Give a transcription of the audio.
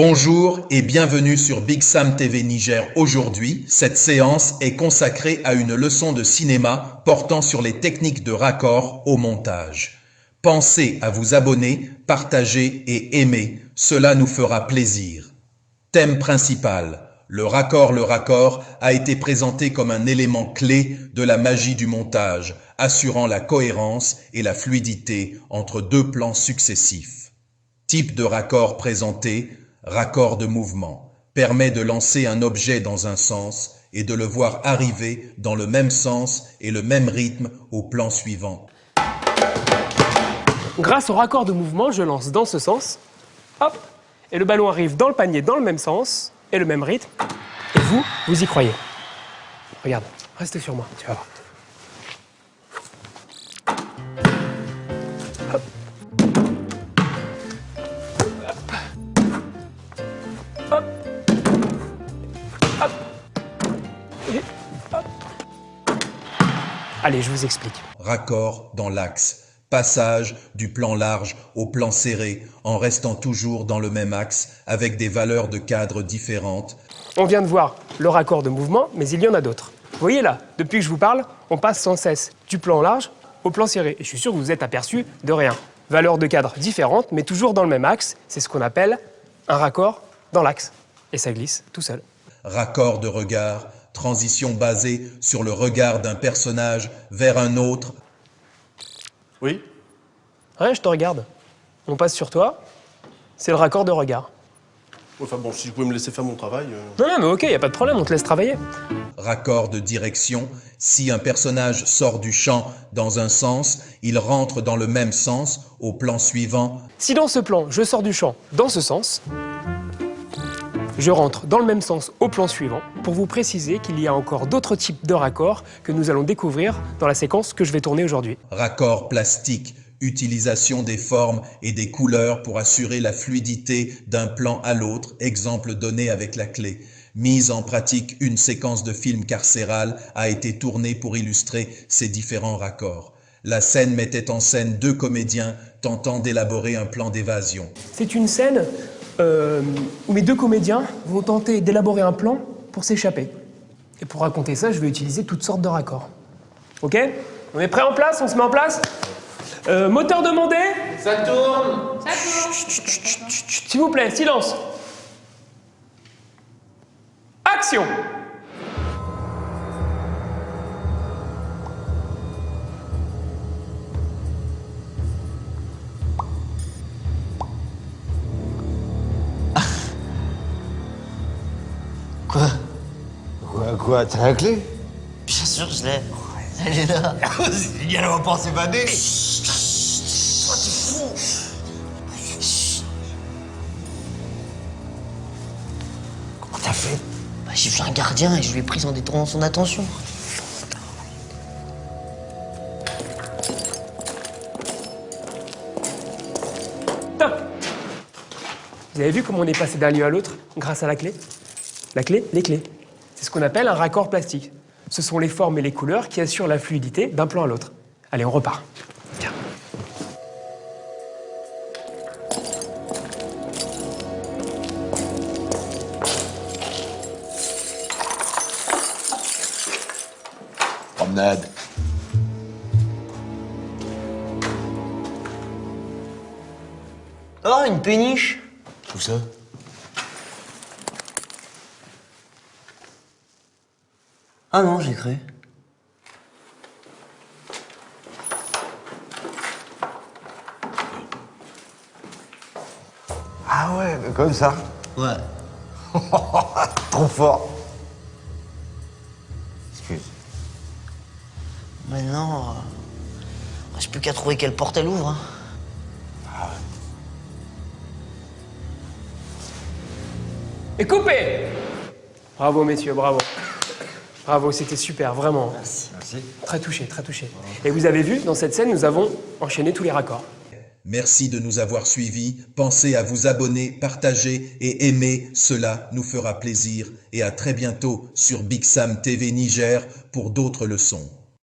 Bonjour et bienvenue sur Big Sam TV Niger. Aujourd'hui, cette séance est consacrée à une leçon de cinéma portant sur les techniques de raccord au montage. Pensez à vous abonner, partager et aimer, cela nous fera plaisir. Thème principal. Le raccord a été présenté comme un élément clé de la magie du montage, assurant la cohérence et la fluidité entre deux plans successifs. Type de raccord présenté, raccord de mouvement, permet de lancer un objet dans un sens et de le voir arriver dans le même sens et le même rythme au plan suivant. Grâce au raccord de mouvement, je lance dans ce sens, hop, et le ballon arrive dans le panier dans le même sens et le même rythme, et vous y croyez. Regarde, reste sur moi, tu vas voir. Hop. Hop. Hop. Et hop. Allez, je vous explique. Raccord dans l'axe. Passage du plan large au plan serré en restant toujours dans le même axe avec des valeurs de cadre différentes. On vient de voir le raccord de mouvement, mais il y en a d'autres. Vous voyez là, depuis que je vous parle, on passe sans cesse du plan large au plan serré. Et je suis sûr que vous vous êtes aperçu de rien. Valeurs de cadre différentes, mais toujours dans le même axe. C'est ce qu'on appelle un raccord dans l'axe. Et ça glisse tout seul. Raccord de regard, transition basée sur le regard d'un personnage vers un autre. Oui. Ouais, je te regarde. On passe sur toi. C'est le raccord de regard. Enfin bon, si vous pouvez me laisser faire mon travail. Non, mais ok, y a pas de problème, on te laisse travailler. Raccord de direction, si un personnage sort du champ dans un sens, il rentre dans le même sens au plan suivant. Si dans ce plan, je sors du champ dans ce sens, je rentre dans le même sens au plan suivant pour vous préciser qu'il y a encore d'autres types de raccords que nous allons découvrir dans la séquence que je vais tourner aujourd'hui. Raccord plastique, utilisation des formes et des couleurs pour assurer la fluidité d'un plan à l'autre, exemple donné avec la clé. Mise en pratique, une séquence de film carcéral a été tournée pour illustrer ces différents raccords. La scène mettait en scène deux comédiens tentant d'élaborer un plan d'évasion. C'est une scène où mes deux comédiens vont tenter d'élaborer un plan pour s'échapper. Et pour raconter ça, je vais utiliser toutes sortes de raccords. Ok? On est prêt en place? On se met en place? Moteur demandé? Ça tourne. Ça tourne. S'il vous plaît, silence. Action! Quoi, t'as la clé? Bien sûr, je l'ai. Elle est là. Il y a pas s'évader. Toi, t'es fou. Comment t'as fait? J'ai vu un gardien et je lui ai pris en détournant son attention. Top! Vous avez vu comment on est passé d'un lieu à l'autre grâce à la clé? La clé, les clés. C'est ce qu'on appelle un raccord plastique. Ce sont les formes et les couleurs qui assurent la fluidité d'un plan à l'autre. Allez, on repart. Tiens. Promenade. Oh, une péniche. Où ça? Ah non, j'ai cru. Ah ouais, comme ça. Ouais. Trop fort. Excuse. Maintenant, reste plus qu'à trouver quelle porte elle ouvre. Hein. Et coupez! Bravo, messieurs, bravo. Bravo, c'était super, vraiment. Merci. Merci. Très touché, très touché. Et vous avez vu, dans cette scène, nous avons enchaîné tous les raccords. Merci de nous avoir suivis. Pensez à vous abonner, partager et aimer. Cela nous fera plaisir. Et à très bientôt sur Big Sam TV Niger pour d'autres leçons.